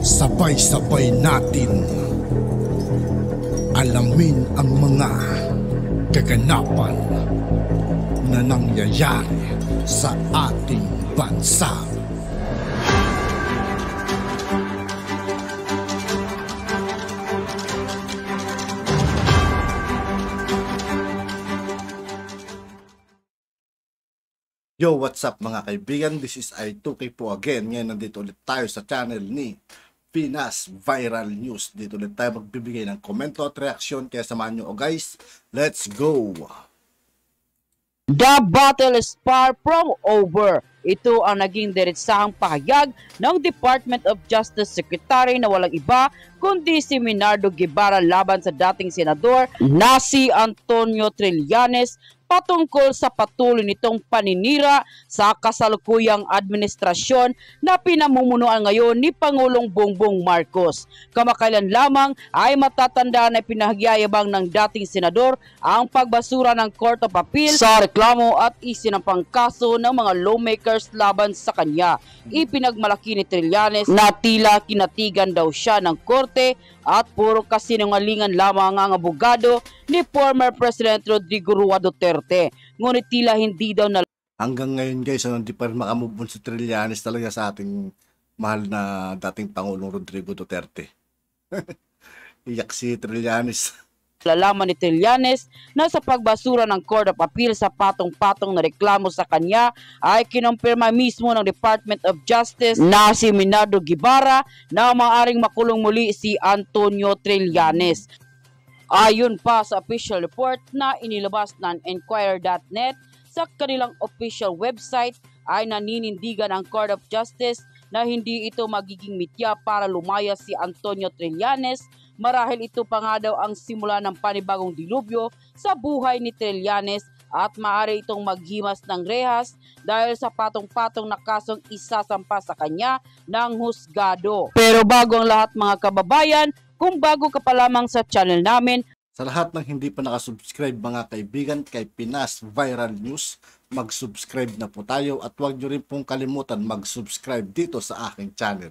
Sabay-sabay natin alamin ang mga kaganapan na nangyayari sa ating bansa. Yo, what's up mga kaibigan? This is I2K po again. Ngayon nandito ulit tayo sa channel ni Pinas Viral News. Dito ulit tayo magbibigay ng komento at reaksyon. Kaya samahan nyo guys. Let's go! The battle is far from over. Ito ang naging diretsahang pahayag ng Department of Justice Secretary na walang iba kundi si Menardo Guevara laban sa dating senador na si Antonio Trillanes patungkol sa patuloy nitong paninira sa kasalukuyang administrasyon na pinamumunuan ngayon ni Pangulong Bongbong Marcos. Kamakailan lamang ay matatandaan na pinahagyayabang ng dating senador ang pagbasura ng Court of Appeal sa reklamo at isinampang kaso ng mga lawmakers laban sa kanya. Ipinagmalaki ni Trillanes na tila kinatigan daw siya ng korte at puro kasinungalingan lamang ang abogado ni former President Rodrigo Roa Duterte. Ngunit tila hindi daw na... Hanggang ngayon guys, hindi pa rin makamove on si Trillanes talaga sa ating mahal na dating Pangulong Rodrigo Duterte. Iyak si Trillanes. Lalaman ni Trillanes na sa pagbasura ng Court of Appeal sa patong-patong na reklamo sa kanya ay kinumpirma mismo ng Department of Justice na si Menardo Guevara na maaaring makulong muli si Antonio Trillanes. Ayon pa sa official report na inilabas ng Enquirer.net sa kanilang official website ay naninindigan ang Court of Justice na hindi ito magiging mitya para lumaya si Antonio Trillanes. Marahil ito pa nga daw ang simula ng panibagong dilubyo sa buhay ni Trillanes at maaari itong maghimas ng rehas dahil sa patong-patong na kasong isasampa sa kanya ng husgado. Pero bago ang lahat mga kababayan, kung bago ka pa lamang sa channel namin, sa lahat ng hindi pa nakasubscribe mga kaibigan kay Pinas Viral News, mag-subscribe na po tayo at huwag nyo rin pong kalimutan mag-subscribe dito sa aking channel.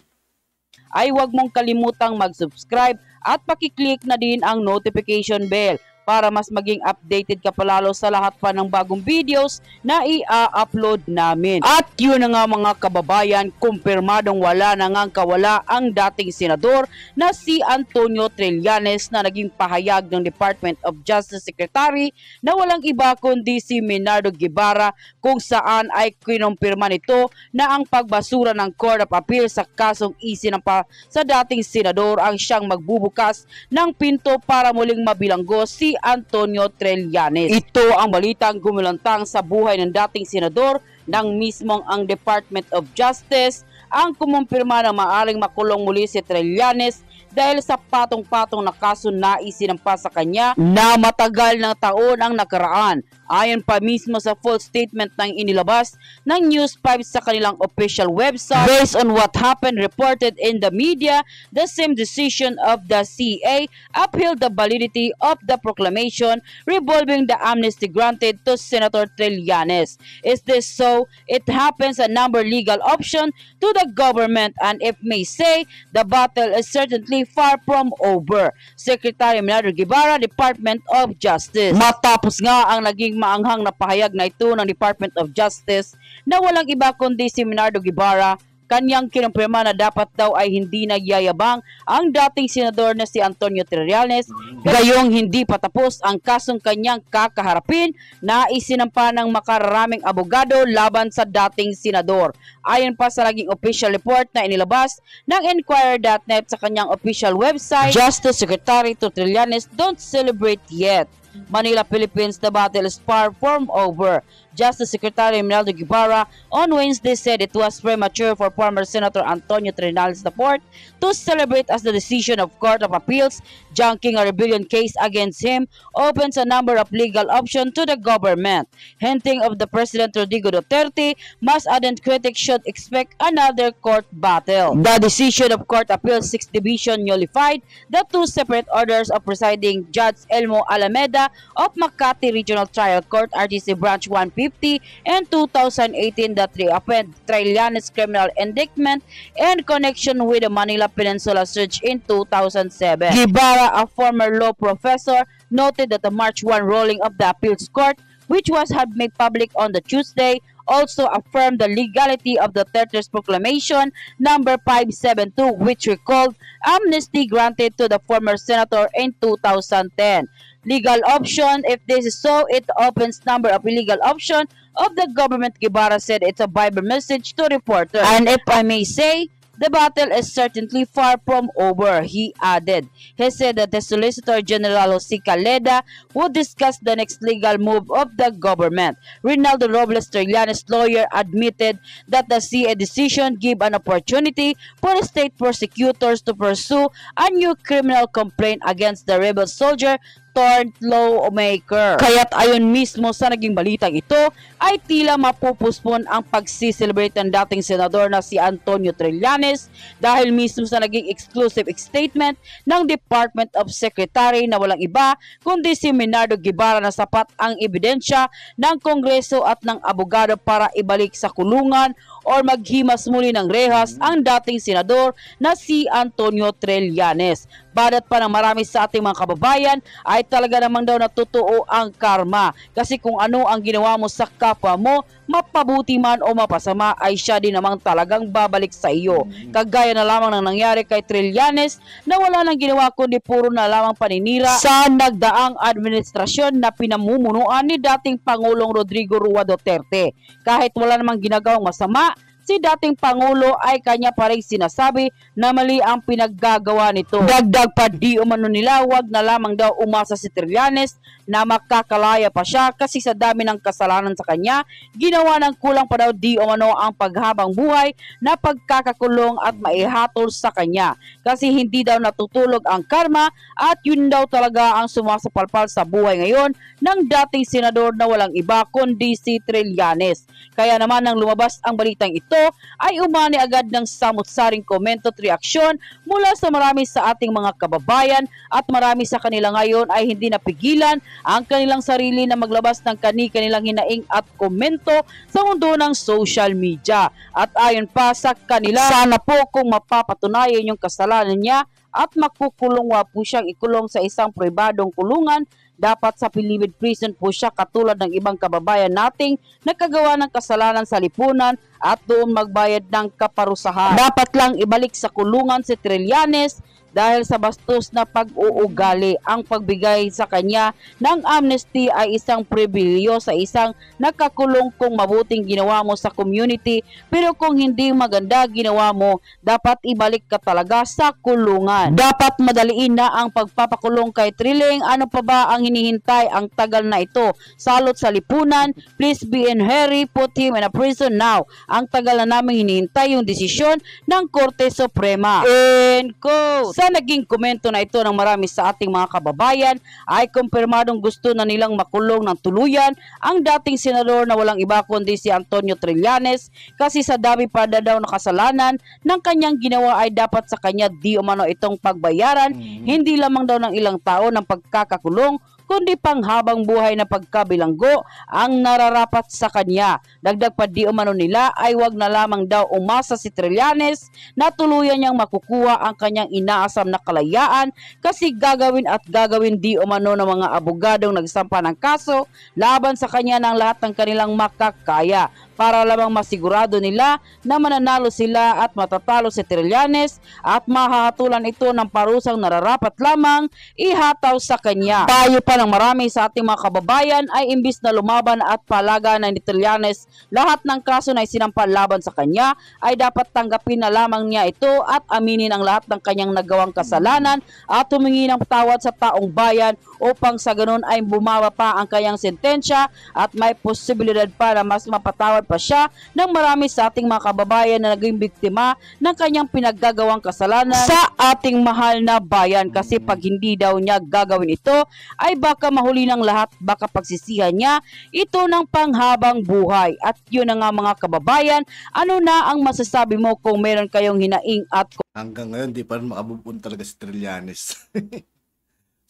Ay huwag mong kalimutang mag-subscribe at pakiclick na din ang notification bell para mas maging updated ka palalo sa lahat pa ng bagong videos na i-upload namin. At yun na nga mga kababayan, kumpirmadong wala na ngang kawala ang dating senador na si Antonio Trillanes na naging pahayag ng Department of Justice Secretary na walang iba kundi si Menardo Guevara, kung saan ay kinumpirma nito na ang pagbasura ng Court of Appeal sa kasong isinampa sa dating senador ang siyang magbubukas ng pinto para muling mabilanggo si Antonio Trillanes. Ito ang balitang gumulantang sa buhay ng dating senador nang mismong ang Department of Justice ang kumumpirma na maaaring makulong muli si Trillanes dahil sa patong-patong na kaso na isinampa sa kanya na matagal ng taon ang nakaraan. Ayon pa mismo sa full statement ng inilabas ng News 5 sa kanilang official website, based on what happened reported in the media, the same decision of the CA upheld the validity of the proclamation revolving the amnesty granted to Senator Trillanes. Is this so? It happens a number legal option to the government, and if may say, the battle is certainly far from over. Secretary Menardo Guevara, Department of Justice. Matapos nga ang naging maanghang na pahayag na ito ng Department of Justice na walang iba kundi si Menardo Guevara, kanyang kinumpirma na dapat daw ay hindi nagyayabang ang dating senador na si Antonio Trillanes, gayong hindi patapos ang kasong kanyang kakaharapin na isinampa ng makararaming abogado laban sa dating senador. Ayon pa sa naging official report na inilabas ng Enquirer.net sa kanyang official website, Justice Secretary to Trillanes don't celebrate yet. Manila, Philippines, the battle is far from over. Justice Secretary Menardo Guevara on Wednesday said it was premature for former Senator Antonio Trillanes IV to celebrate as the decision of Court of Appeals junking a rebellion case against him opens a number of legal options to the government, hinting of the President Rodrigo Duterte must ardent critics should expect another court battle. The decision of Court Appeals 6th Division nullified the two separate orders of presiding Judge Elmo Alameda Manila of Makati Regional Trial Court RTC Branch 150 and 2018 that reopened Trillanes criminal indictment in connection with the Manila Peninsula Surge in 2007. Guevara, a former law professor, noted that the March 1 ruling of the appeals court, which was had made public on the Tuesday, also affirmed the legality of the Duterte Proclamation number 572, which recalled amnesty granted to the former senator in 2010. Legal option, if this is so, it opens number of illegal option of the government, Guevara said. It's a Bible message to reporters. And if I may say, the battle is certainly far from over, he added. He said that the Solicitor General Jose Caleda would discuss the next legal move of the government. Rinaldo Robles Trillanes' lawyer admitted that the CA decision gave an opportunity for state prosecutors to pursue a new criminal complaint against the rebel soldier turned lawmaker. Kaya't ayon mismo sa naging balitang ito ay tila mapupuspon ang pagsiselebrate ng dating senador na si Antonio Trillanes dahil mismo sa naging exclusive statement ng Department of Secretary na walang iba kundi si Menardo Guevara na sapat ang ebidensya ng Kongreso at ng abogado para ibalik sa kulungan o maghimas muli ng rehas ang dating senador na si Antonio Trillanes. Badat pa ng marami sa ating mga kababayan ay talaga namang daw natutuo ang karma. Kasi kung ano ang ginawa mo sa kapwa mo, mapabuti man o mapasama ay siya din namang talagang babalik sa iyo. Kagaya na lamang ng nangyari kay Trillanes na wala nang ginawa kundi puro na lamang paninira sa nagdaang administrasyon na pinamumunuan ni dating Pangulong Rodrigo Roa Duterte. Kahit wala namang ginagawang masama, si dating Pangulo ay kanya pa rin sinasabi na mali ang pinaggagawa nito. Dagdag pa di umano nila, wag na lamang daw umasa si Trillanes na makakalaya pa siya kasi sa dami ng kasalanan sa kanya, ginawa ng kulang pa daw di umano ang paghabang buhay na pagkakakulong at maihatol sa kanya. Kasi hindi daw natutulog ang karma at yun daw talaga ang sumasapalpal sa buhay ngayon ng dating senador na walang iba kundi si Trillanes. Kaya naman nang lumabas ang balitang ito, ay umani agad ng samut-saring komento at reaksyon mula sa marami sa ating mga kababayan at marami sa kanila ngayon ay hindi napigilan ang kanilang sarili na maglabas ng kanilang hinaing at komento sa mundo ng social media. At ayon pa sa kanila, sana po kung mapapatunayan yung kasalanan niya at makukulong po siyang ikulong sa isang pribadong kulungan, dapat sa Pilibid Prison po siya katulad ng ibang kababayan nating nakagawa ng kasalanan sa lipunan at doon magbayad ng kaparusahan. Dapat lang ibalik sa kulungan si Trillanes dahil sa bastos na pag-uugali. Ang pagbigay sa kanya ng amnesty ay isang pribilehyo sa isang nakakulong kung mabuting ginawa mo sa community, pero kung hindi maganda ginawa mo, dapat ibalik ka talaga sa kulungan. Dapat madaliin na ang pagpapakulong kay Trilling. Ano pa ba ang hinihintay? Ang tagal na ito. Salot sa lipunan. Please be in hurry. Put him in a prison now. Ang tagal na namin hinihintay yung desisyon ng Korte Suprema. End quote. Sa naging komento na ito ng marami sa ating mga kababayan ay kumpirmadong gusto na nilang makulong ng tuluyan ang dating senador na walang iba kundi si Antonio Trillanes kasi sa dami pa daw na kasalanan ng kanyang ginawa ay dapat sa kanya di umano itong pagbayaran hindi lamang daw ng ilang taon ng pagkakakulong kundi panghabang buhay na pagkabilanggo ang nararapat sa kanya. Dagdag pa di umano nila ay wag na lamang daw umasa si Trillanes na tuluyan niyang makukuha ang kanyang inaasam na kalayaan kasi gagawin di umano ng mga abogadong nagsampa ng kaso laban sa kanya ng lahat ng kanilang makakaya para lamang masigurado nila na mananalo sila at matatalo si Trillanes at mahahatulan ito ng parusang nararapat lamang ihataw sa kanya. Payo pa ng marami sa ating mga kababayan ay imbis na lumaban at palaga ng Trillanes lahat ng kaso na isinampa laban sa kanya ay dapat tanggapin na lamang niya ito at aminin ang lahat ng kanyang nagawang kasalanan at humingi ng tawad sa taong bayan upang sa ganun ay bumaba pa ang kanyang sentensya at may posibilidad pa na mas mapatawad pa siya ng marami sa ating mga kababayan na naging biktima ng kanyang pinaggagawang kasalanan sa ating mahal na bayan kasi pag hindi daw niya gagawin ito ay baka mahuli ng lahat, baka pagsisihan niya ito ng panghabang buhay. At yun na nga mga kababayan, ano na ang masasabi mo kung meron kayong hinaing at hanggang ngayon di pa rin makabubun talaga si Trillanes.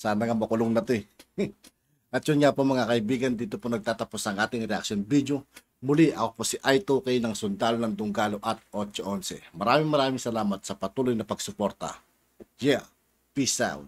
Sana nga makulong na to eh. At yun nga po mga kaibigan, dito po nagtatapos ang ating reaction video. Muli ako po si I2K ng Sundalo ng Dunggalo at 811. Maraming salamat sa patuloy na pagsuporta. Yeah, peace out.